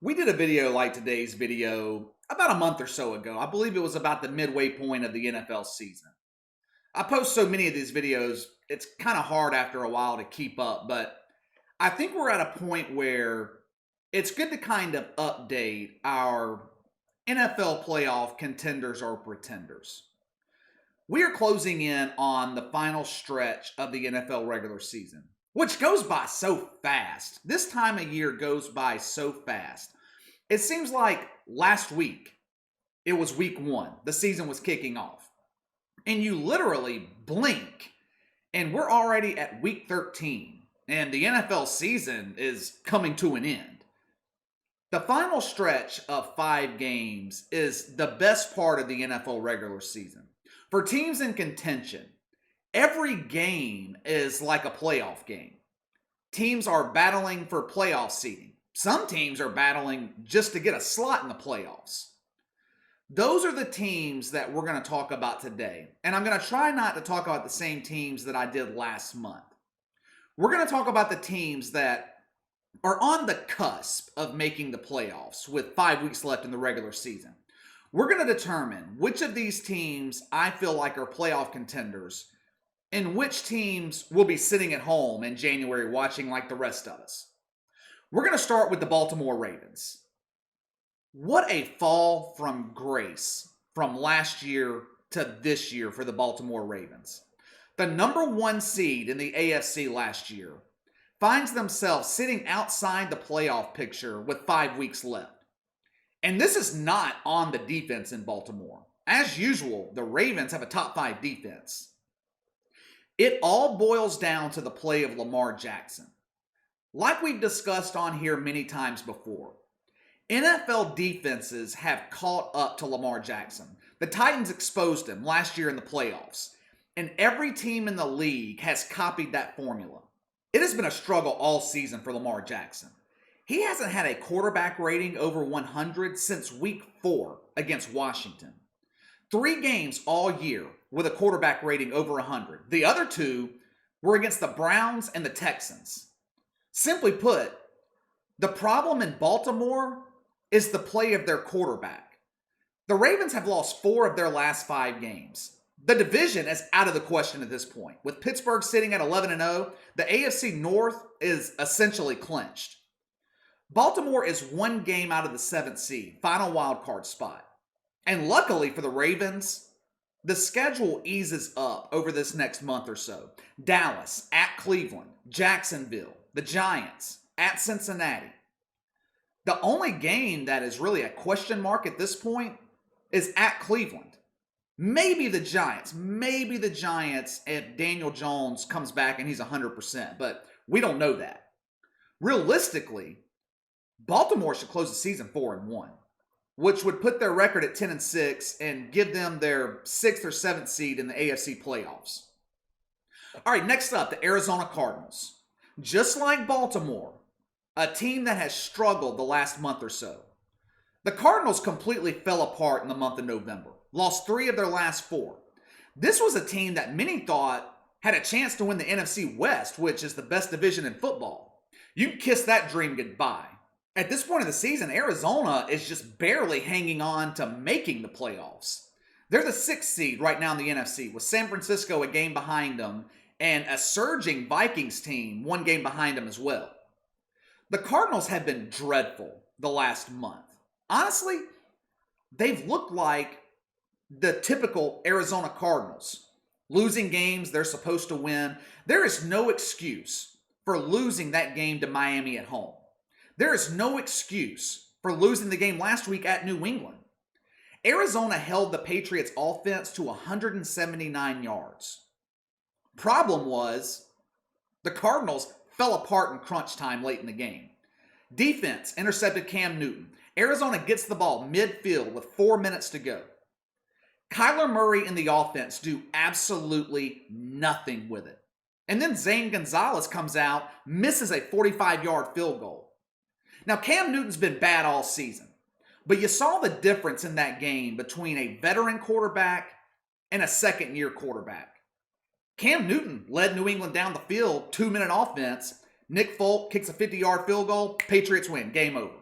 We did a video like today's video about a month or so ago. I believe it was about the midway point of the NFL season. I post so many of these videos, it's kind of hard after a while to keep up, but I think we're at a point where it's good to kind of update our NFL playoff contenders or pretenders. We are closing in on the final stretch of the NFL regular season, which goes by so fast. This time of year goes by so fast. It seems like last week, it was week one. The season was kicking off. And you literally blink, and we're already at week 13. And the NFL season is coming to an end. The final stretch of 5 games is the best part of the NFL regular season. For teams in contention, every game is like a playoff game. Teams are battling for playoff seeding. Some teams are battling just to get a slot in the playoffs. Those are the teams that we're going to talk about today. And I'm going to try not to talk about the same teams that I did last month. We're going to talk about the teams that are on the cusp of making the playoffs with 5 weeks left in the regular season. We're going to determine which of these teams I feel like are playoff contenders and which teams will be sitting at home in January watching like the rest of us. We're going to start with the Baltimore Ravens. What a fall from grace from last year to this year for the Baltimore Ravens. The number 1 seed in the AFC last year finds themselves sitting outside the playoff picture with 5 weeks left. And this is not on the defense in Baltimore. As usual, the Ravens have a top 5 defense. It all boils down to the play of Lamar Jackson. Like we've discussed on here many times before, NFL defenses have caught up to Lamar Jackson. The Titans exposed him last year in the playoffs, and every team in the league has copied that formula. It has been a struggle all season for Lamar Jackson. He hasn't had a quarterback rating over 100 since week 4 against Washington. 3 games all year with a quarterback rating over 100. The other 2 were against the Browns and the Texans. Simply put, the problem in Baltimore is the play of their quarterback. The Ravens have lost 4 of their last 5 games. The division is out of the question at this point. With Pittsburgh sitting at 11-0, the AFC North is essentially clinched. Baltimore is 1 game out of the 7th seed, final wildcard spot. And luckily for the Ravens, the schedule eases up over this next month or so. Dallas, at Cleveland, Jacksonville, the Giants, at Cincinnati. The only game that is really a question mark at this point is at Cleveland. Maybe the Giants if Daniel Jones comes back and he's 100%, but we don't know that. Realistically, Baltimore should close the season 4-1, which would put their record at 10-6 and give them their 6th or 7th seed in the AFC playoffs. All right, next up, the Arizona Cardinals. Just like Baltimore, a team that has struggled the last month or so. The Cardinals completely fell apart in the month of November, lost 3 of their last 4. This was a team that many thought had a chance to win the NFC West, which is the best division in football. You can kiss that dream goodbye. At this point of the season, Arizona is just barely hanging on to making the playoffs. They're the 6th seed right now in the NFC, with San Francisco a game behind them and a surging Vikings team 1 game behind them as well. The Cardinals have been dreadful the last month. Honestly, they've looked like the typical Arizona Cardinals. Losing games they're supposed to win. There is no excuse for losing that game to Miami at home. There is no excuse for losing the game last week at New England. Arizona held the Patriots' offense to 179 yards. Problem was, the Cardinals fell apart in crunch time late in the game. Defense intercepted Cam Newton. Arizona gets the ball midfield with 4 minutes to go. Kyler Murray and the offense do absolutely nothing with it. And then Zane Gonzalez comes out, misses a 45-yard field goal. Now, Cam Newton's been bad all season, but you saw the difference in that game between a veteran quarterback and a second-year quarterback. Cam Newton led New England down the field, 2-minute offense. Nick Folk kicks a 50-yard field goal. Patriots win. Game over.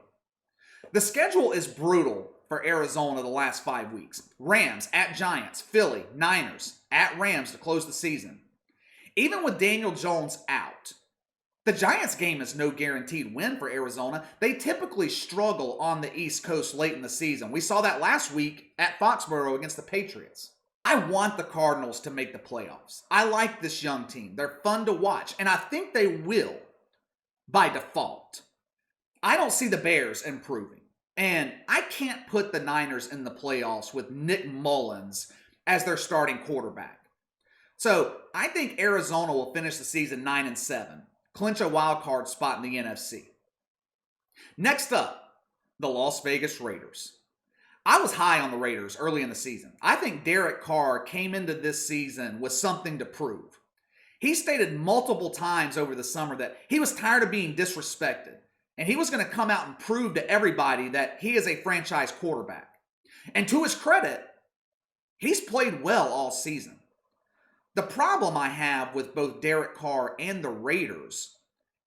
The schedule is brutal for Arizona the last 5 weeks. Rams at Giants, Philly, Niners, at Rams to close the season. Even with Daniel Jones out, the Giants game is no guaranteed win for Arizona. They typically struggle on the East Coast late in the season. We saw that last week at Foxborough against the Patriots. I want the Cardinals to make the playoffs. I like this young team. They're fun to watch, and I think they will by default. I don't see the Bears improving, and I can't put the Niners in the playoffs with Nick Mullins as their starting quarterback. So I think Arizona will finish the season 9-7, clinch a wild card spot in the NFC. Next up, the Las Vegas Raiders. I was high on the Raiders early in the season. I think Derek Carr came into this season with something to prove. He stated multiple times over the summer that he was tired of being disrespected, and he was going to come out and prove to everybody that he is a franchise quarterback. And to his credit, he's played well all season. The problem I have with both Derek Carr and the Raiders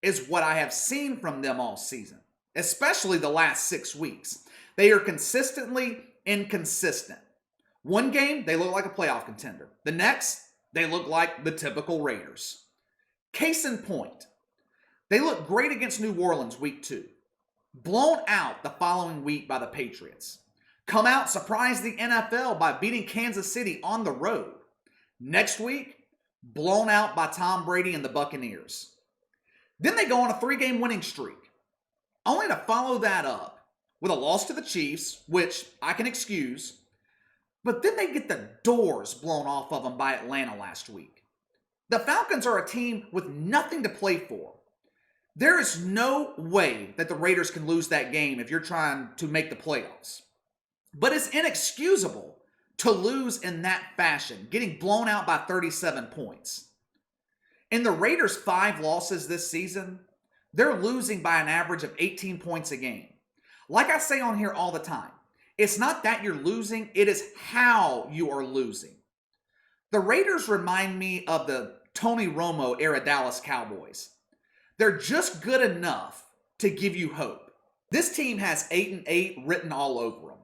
is what I have seen from them all season, especially the last 6 weeks. They are consistently inconsistent. One game, they look like a playoff contender. The next, they look like the typical Raiders. Case in point, they look great against New Orleans week 2. Blown out the following week by the Patriots. Come out, surprise the NFL by beating Kansas City on the road. Next week, blown out by Tom Brady and the Buccaneers. Then they go on a 3-game winning streak, only to follow that up with a loss to the Chiefs, which I can excuse, but then they get the doors blown off of them by Atlanta last week. The Falcons are a team with nothing to play for. There is no way that the Raiders can lose that game if you're trying to make the playoffs. But it's inexcusable to lose in that fashion, getting blown out by 37 points. In the Raiders' 5 losses this season, they're losing by an average of 18 points a game. Like I say on here all the time, it's not that you're losing, it is how you are losing. The Raiders remind me of the Tony Romo era Dallas Cowboys. They're just good enough to give you hope. This team has 8-8 written all over them.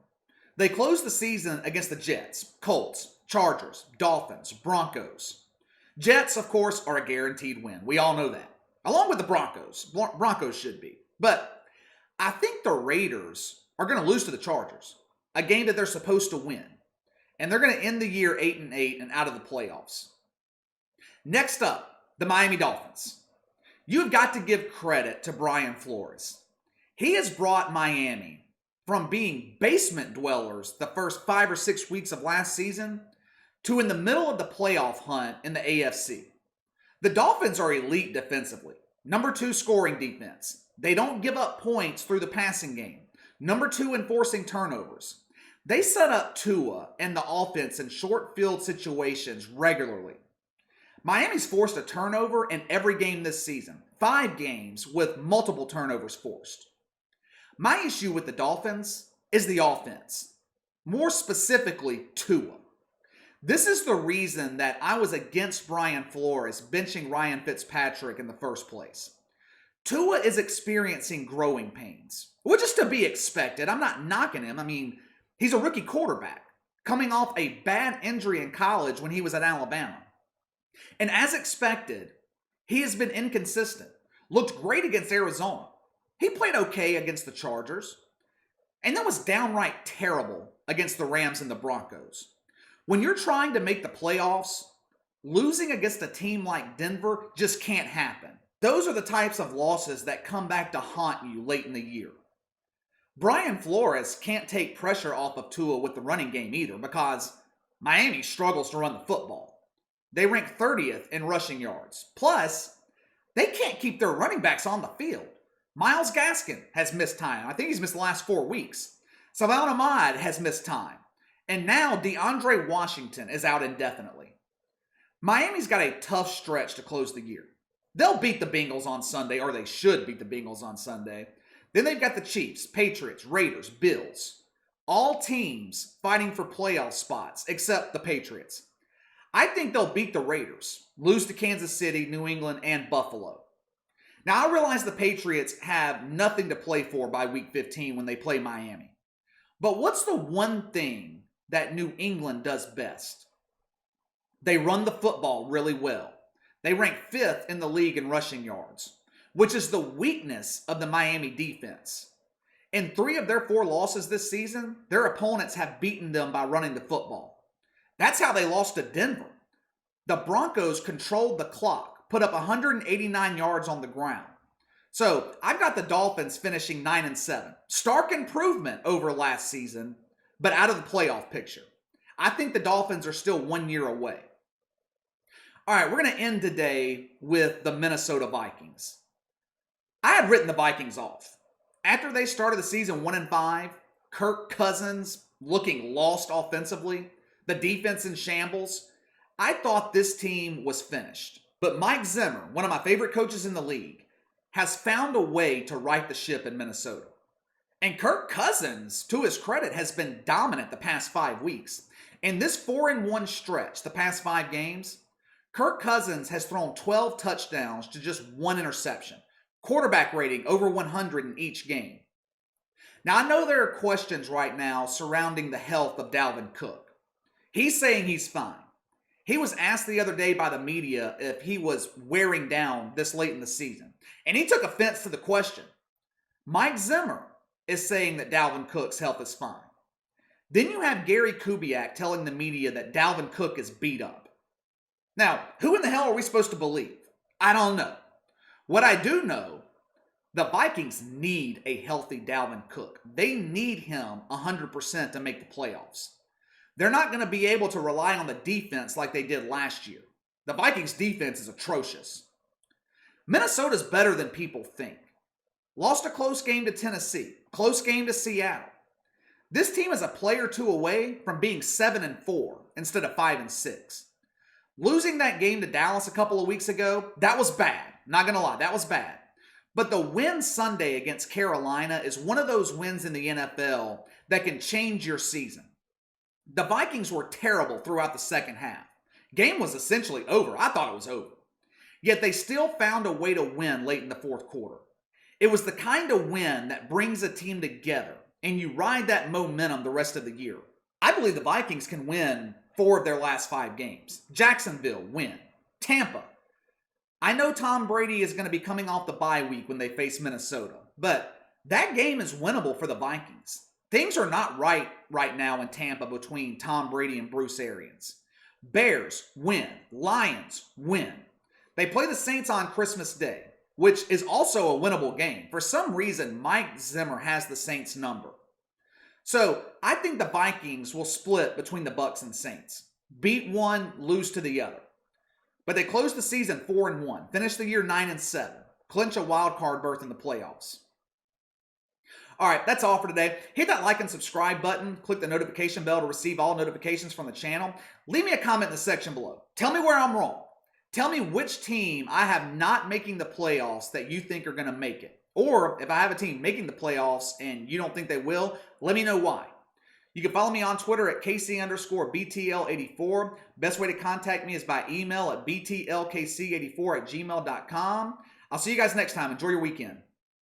They closed the season against the Jets, Colts, Chargers, Dolphins, Broncos. Jets, of course, are a guaranteed win. We all know that. Along with the Broncos. Broncos should be. But I think the Raiders are going to lose to the Chargers, a game that they're supposed to win. And they're going to end the year 8-8 and out of the playoffs. Next up, the Miami Dolphins. You've got to give credit to Brian Flores. He has brought Miami from being basement dwellers the first 5 or 6 weeks of last season to in the middle of the playoff hunt in the AFC. The Dolphins are elite defensively. Number 2 scoring defense. They don't give up points through the passing game. Number 2 in forcing turnovers. They set up Tua and the offense in short field situations regularly. Miami's forced a turnover in every game this season. 5 games with multiple turnovers forced. My issue with the Dolphins is the offense. More specifically, Tua. This is the reason that I was against Brian Flores benching Ryan Fitzpatrick in the first place. Tua is experiencing growing pains, which is to be expected. I'm not knocking him. I mean, he's a rookie quarterback coming off a bad injury in college when he was at Alabama. And as expected, he has been inconsistent. Looked great against Arizona. He played okay against the Chargers. And that was downright terrible against the Rams and the Broncos. When you're trying to make the playoffs, losing against a team like Denver just can't happen. Those are the types of losses that come back to haunt you late in the year. Brian Flores can't take pressure off of Tua with the running game either because Miami struggles to run the football. They rank 30th in rushing yards. Plus, they can't keep their running backs on the field. Myles Gaskin has missed time. I think he's missed the last 4 weeks. Salvon Ahmed has missed time. And now DeAndre Washington is out indefinitely. Miami's got a tough stretch to close the year. They'll beat the Bengals on Sunday, or they should beat the Bengals on Sunday. Then they've got the Chiefs, Patriots, Raiders, Bills. All teams fighting for playoff spots, except the Patriots. I think they'll beat the Raiders, lose to Kansas City, New England, and Buffalo. Now, I realize the Patriots have nothing to play for by week 15 when they play Miami. But what's the one thing that New England does best? They run the football really well. They rank 5th in the league in rushing yards, which is the weakness of the Miami defense. In 3 of their 4 losses this season, their opponents have beaten them by running the football. That's how they lost to Denver. The Broncos controlled the clock, put up 189 yards on the ground. So I've got the Dolphins finishing 9-7. Stark improvement over last season, but out of the playoff picture. I think the Dolphins are still 1 year away. All right, we're going to end today with the Minnesota Vikings. I had written the Vikings off. After they started the season 1-5, Kirk Cousins looking lost offensively, the defense in shambles, I thought this team was finished. But Mike Zimmer, one of my favorite coaches in the league, has found a way to right the ship in Minnesota. And Kirk Cousins, to his credit, has been dominant the past 5 weeks. In this 4-1 stretch, the past 5 games, Kirk Cousins has thrown 12 touchdowns to just 1 interception. Quarterback rating over 100 in each game. Now, I know there are questions right now surrounding the health of Dalvin Cook. He's saying he's fine. He was asked the other day by the media if he was wearing down this late in the season, and he took offense to the question. Mike Zimmer is saying that Dalvin Cook's health is fine. Then you have Gary Kubiak telling the media that Dalvin Cook is beat up. Now, who in the hell are we supposed to believe? I don't know. What I do know, the Vikings need a healthy Dalvin Cook. They need him 100% to make the playoffs. They're not going to be able to rely on the defense like they did last year. The Vikings' defense is atrocious. Minnesota's better than people think. Lost a close game to Tennessee, close game to Seattle. This team is a player or 2 away from being 7-4 instead of 5-6. Losing that game to Dallas a couple of weeks ago, that was bad. Not going to lie, that was bad. But the win Sunday against Carolina is one of those wins in the NFL that can change your season. The Vikings were terrible throughout the second half. Game was essentially over. I thought it was over. Yet they still found a way to win late in the fourth quarter. It was the kind of win that brings a team together, and you ride that momentum the rest of the year. I believe the Vikings can win 4 of their last 5 games. Jacksonville, win. Tampa. I know Tom Brady is going to be coming off the bye week when they face Minnesota, but that game is winnable for the Vikings. Things are not right now in Tampa between Tom Brady and Bruce Arians. Bears, win. Lions, win. They play the Saints on Christmas Day, which is also a winnable game. For some reason, Mike Zimmer has the Saints number. So I think the Vikings will split between the Bucs and Saints. Beat one, lose to the other. But they closed the season 4-1, finished the year 9-7, clinch a wild card berth in the playoffs. All right, that's all for today. Hit that like and subscribe button. Click the notification bell to receive all notifications from the channel. Leave me a comment in the section below. Tell me where I'm wrong. Tell me which team I have not making the playoffs that you think are going to make it. Or if I have a team making the playoffs and you don't think they will, let me know why. You can follow me on Twitter at KC_BTL84. Best way to contact me is by email at BTLKC84@gmail.com. I'll see you guys next time. Enjoy your weekend.